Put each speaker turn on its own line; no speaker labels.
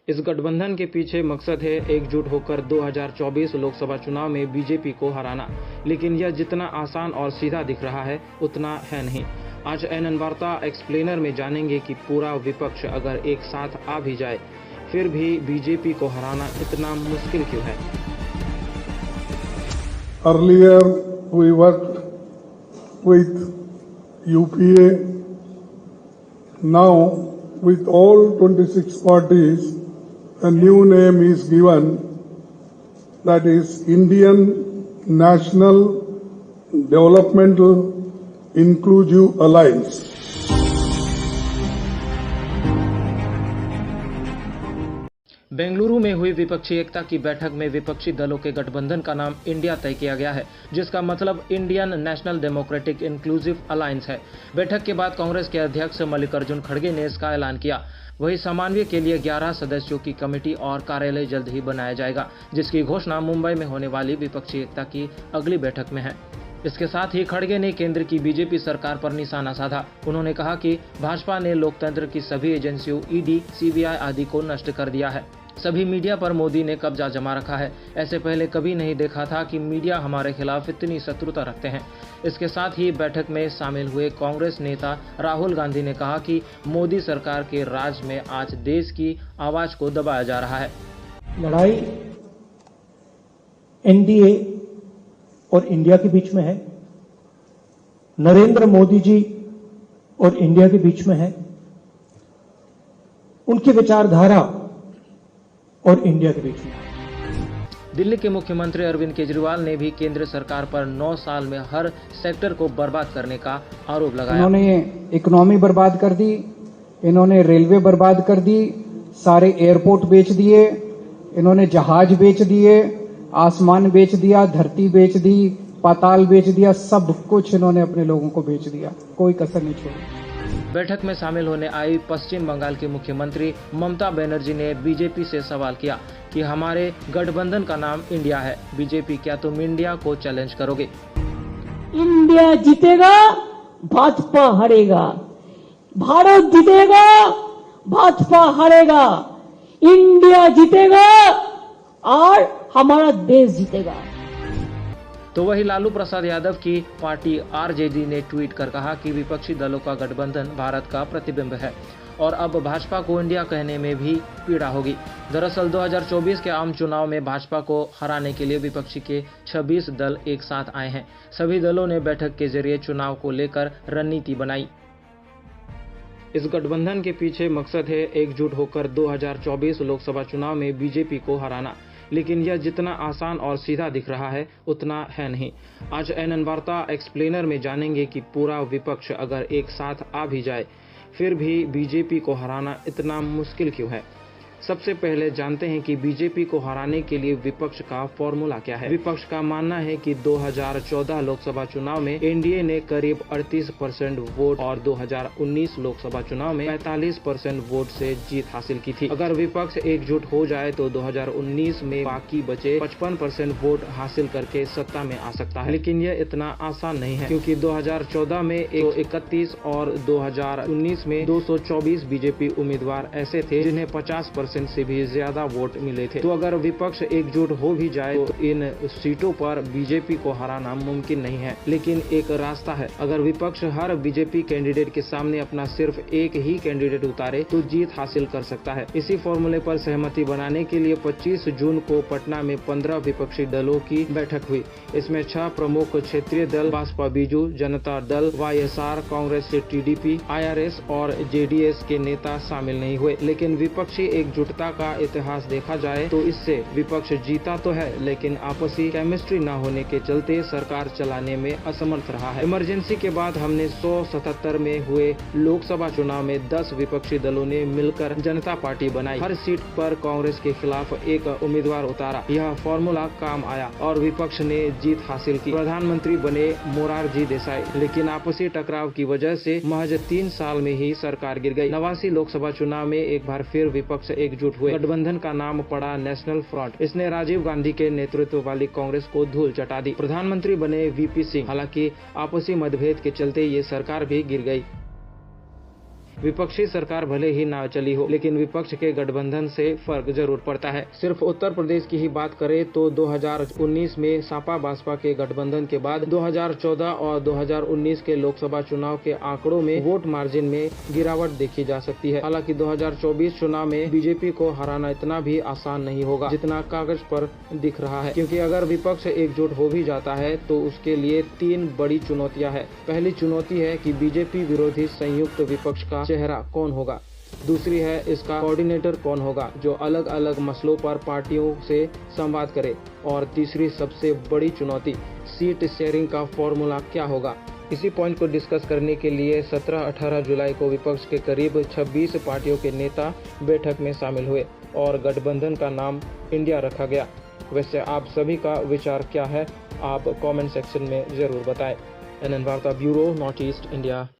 इस गठबंधन के पीछे मकसद है एकजुट होकर 2024 लोकसभा चुनाव में बीजेपी को हराना, लेकिन यह जितना आसान और सीधा दिख रहा है उतना है नहीं। आज एनएन वार्ता एक्सप्लेनर में जानेंगे कि पूरा विपक्ष अगर एक साथ आ भी जाए फिर भी बीजेपी को हराना इतना मुश्किल क्यों है।
Earlier we worked with UPA. Now with all 26 parties a new name is given, that is Indian National Developmental Inclusive Alliance.
Bengaluru में हुई विपक्षी एकता की बैठक में विपक्षी दलों के गठबंधन का नाम इंडिया तय किया गया है, जिसका मतलब Indian national democratic inclusive alliance है। बैठक के बाद कांग्रेस के अध्यक्ष मल्लिकार्जुन खड़गे ने इसका ऐलान किया। वहीं समन्वय के लिए 11 सदस्यों की कमेटी और कार्यालय जल्द ही बनाया जाएगा, जिसकी घोषणा मुंबई में होने वाली विपक्षी एकता की अगली बैठक में है। इसके साथ ही खड़गे ने केंद्र की बीजेपी सरकार पर निशाना साधा। उन्होंने कहा कि भाजपा ने लोकतंत्र की सभी एजेंसियों ईडी, सीबीआई आदि को नष्ट कर दिया है। सभी मीडिया पर मोदी ने कब्जा जमा रखा है। ऐसे पहले कभी नहीं देखा था कि मीडिया हमारे खिलाफ इतनी शत्रुता रखते हैं। इसके साथ ही बैठक में शामिल हुए कांग्रेस नेता राहुल गांधी ने कहा कि मोदी सरकार के राज में आज देश की आवाज को दबाया जा रहा है।
लड़ाई एनडीए और इंडिया के बीच में है, नरेंद्र मोदी जी और इंडिया के बीच में है, उनकी विचारधारा और इंडिया के बीच में।
दिल्ली के मुख्यमंत्री अरविंद केजरीवाल ने भी केंद्र सरकार पर 9 साल में हर सेक्टर को बर्बाद करने का आरोप लगाया।
इन्होंने इकोनॉमी बर्बाद कर दी, इन्होंने रेलवे बर्बाद कर दी, सारे एयरपोर्ट बेच दिए, इन्होंने जहाज बेच दिए, आसमान बेच दिया, धरती बेच दी, पाताल बेच दिया, सब कुछ इन्होंने अपने लोगों को बेच दिया, कोई कसर नहीं छोड़ी।
बैठक में शामिल होने आई पश्चिम बंगाल की मुख्यमंत्री ममता बनर्जी ने बीजेपी से सवाल किया कि हमारे गठबंधन का नाम इंडिया है, बीजेपी क्या तुम इंडिया को चैलेंज करोगे?
इंडिया जीतेगा, भाजपा हारेगा। भारत जीतेगा, भाजपा हारेगा। इंडिया जीतेगा और हमारा देश जीतेगा।
तो वही लालू प्रसाद यादव की पार्टी आरजेडी ने ट्वीट कर कहा कि विपक्षी दलों का गठबंधन भारत का प्रतिबिंब है और अब भाजपा को इंडिया कहने में भी पीड़ा होगी। दरअसल 2024 के आम चुनाव में भाजपा को हराने के लिए विपक्षी के 26 दल एक साथ आए हैं। सभी दलों ने बैठक के जरिए चुनाव को लेकर रणनीति बनाई। इस गठबंधन के पीछे मकसद है एकजुट होकर 2024 लोकसभा चुनाव में बीजेपी को हराना, लेकिन यह जितना आसान और सीधा दिख रहा है उतना है नहीं। आज एनएन वार्ता एक्सप्लेनर में जानेंगे कि पूरा विपक्ष अगर एक साथ आ भी जाए फिर भी बीजेपी को हराना इतना मुश्किल क्यों है। सबसे पहले जानते हैं कि बीजेपी को हराने के लिए विपक्ष का फॉर्मूला क्या है। विपक्ष का मानना है कि 2014 लोकसभा चुनाव में एनडीए ने करीब 38% वोट और 2019 लोकसभा चुनाव में 45% वोट से जीत हासिल की थी। अगर विपक्ष एकजुट हो जाए तो 2019 में बाकी बचे 55% वोट हासिल करके सत्ता में आ सकता है, लेकिन यह इतना आसान नहीं है, क्योंकि 2014 में 131 और 2019 में 224 बीजेपी उम्मीदवार ऐसे थे जिन्हें 50% से भी ज्यादा वोट मिले थे। तो अगर विपक्ष एकजुट हो भी जाए तो इन सीटों पर बीजेपी को हराना मुमकिन नहीं है, लेकिन एक रास्ता है। अगर विपक्ष हर बीजेपी कैंडिडेट के सामने अपना सिर्फ एक ही कैंडिडेट उतारे तो जीत हासिल कर सकता है। इसी फॉर्मूले पर सहमति बनाने के लिए 25 जून को पटना में 15 विपक्षी दलों की बैठक हुई। इसमें 6 प्रमुख क्षेत्रीय दल भाजपा, बीजू जनता दल, वाईएसआर, कांग्रेस से टीडीपी, आईआरएस और जेडीएस के नेता शामिल नहीं हुए। लेकिन विपक्षी एकजुटता का इतिहास देखा जाए तो इससे विपक्ष जीता तो है, लेकिन आपसी केमिस्ट्री न होने के चलते सरकार चलाने में असमर्थ रहा है। इमरजेंसी के बाद हमने 177 में हुए लोकसभा चुनाव में 10 विपक्षी दलों ने मिलकर जनता पार्टी बनाई। हर सीट पर कांग्रेस के खिलाफ एक उम्मीदवार उतारा। यह फॉर्मूला काम आया और विपक्ष ने जीत हासिल की। प्रधानमंत्री बने मोरारजी देसाई, लेकिन आपसी टकराव की वजह से महज 3 साल में ही सरकार गिर गई। 89 लोकसभा चुनाव में एक बार फिर विपक्ष एकजुट हुए। गठबंधन का नाम पड़ा नेशनल फ्रंट। इसने राजीव गांधी के नेतृत्व वाली कांग्रेस को धूल चटा दी। प्रधानमंत्री बने वीपी सिंह। हालांकि आपसी मतभेद के चलते ये सरकार भी गिर गई। विपक्षी सरकार भले ही ना चली हो, लेकिन विपक्ष के गठबंधन से फर्क जरूर पड़ता है। सिर्फ उत्तर प्रदेश की ही बात करें तो 2019 में सपा बसपा के गठबंधन के बाद 2014 और 2019 के लोकसभा चुनाव के आंकड़ों में वोट मार्जिन में गिरावट देखी जा सकती है। हालांकि 2024 चुनाव में बीजेपी को हराना इतना भी आसान नहीं होगा जितना कागज पर दिख रहा है, क्योंकि अगर विपक्ष एकजुट हो भी जाता है तो उसके लिए 3 बड़ी चुनौतियां हैं। पहली चुनौती है कि बीजेपी विरोधी संयुक्त विपक्ष का चेहरा कौन होगा। दूसरी है इसका कोऑर्डिनेटर कौन होगा जो अलग अलग मसलों पर पार्टियों से संवाद करे। और तीसरी सबसे बड़ी चुनौती सीट शेयरिंग का फॉर्मूला क्या होगा। इसी पॉइंट को डिस्कस करने के लिए 17-18 जुलाई को विपक्ष के करीब 26 पार्टियों के नेता बैठक में शामिल हुए और गठबंधन का नाम इंडिया रखा गया। वैसे आप सभी का विचार क्या है, आप कमेंट सेक्शन में जरूर बताएं। NN वार्ता ब्यूरो, नॉर्थ ईस्ट इंडिया।